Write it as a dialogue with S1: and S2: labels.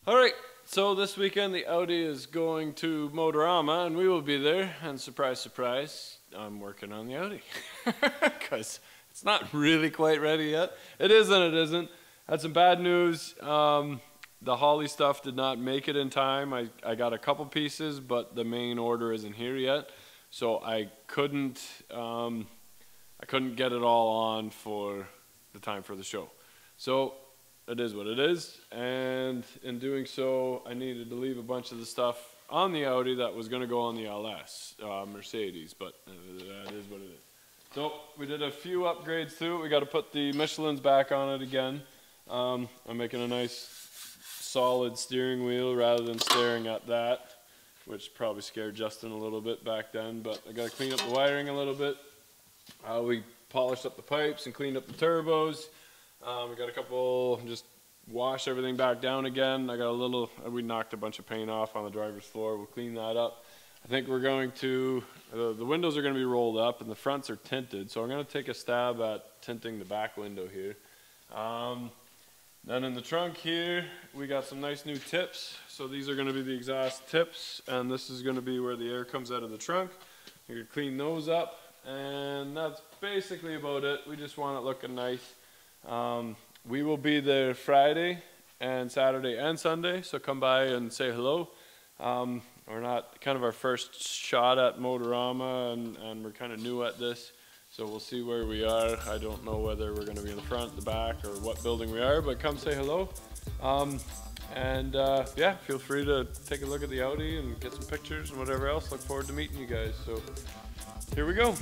S1: Alright, so this weekend the Audi is going to Motorama and we will be there, and surprise, surprise, I'm working on the Audi. Because it's not really quite ready yet. It is and it isn't. Had some bad news. The Holly stuff did not make it in time. I got a couple pieces, but the main order isn't here yet. So I couldn't get it all on for the time for the show. So it is what it is, and in doing so, I needed to leave a bunch of the stuff on the Audi that was going to go on the LS, Mercedes, but that is what it is. So we did a few upgrades to it. We got to put the Michelins back on it again. I'm making a nice solid steering wheel rather than staring at that, which probably scared Justin a little bit back then, but I got to clean up the wiring a little bit. We polished up the pipes and cleaned up the turbos. We got a couple, just wash everything back down again. I got a little, we knocked a bunch of paint off on the driver's floor. We'll clean that up. I think we're going to, the windows are going to be rolled up and the fronts are tinted. So I'm going to take a stab at tinting the back window here. Then in the trunk here, we got some nice new tips. So these are going to be the exhaust tips, and this is going to be where the air comes out of the trunk. You can clean those up, and that's basically about it. We just want it looking nice. We will be there Friday and Saturday and Sunday, so come by and say hello. We're not kind of our first shot at Motorama, and we're kind of new at this, so we'll see where we are. I don't know whether we're going to be in the front, the back, or what building we are, but come say hello. Yeah, feel free to take a look at the Audi and get some pictures and whatever else. Look forward to meeting you guys. So here we go.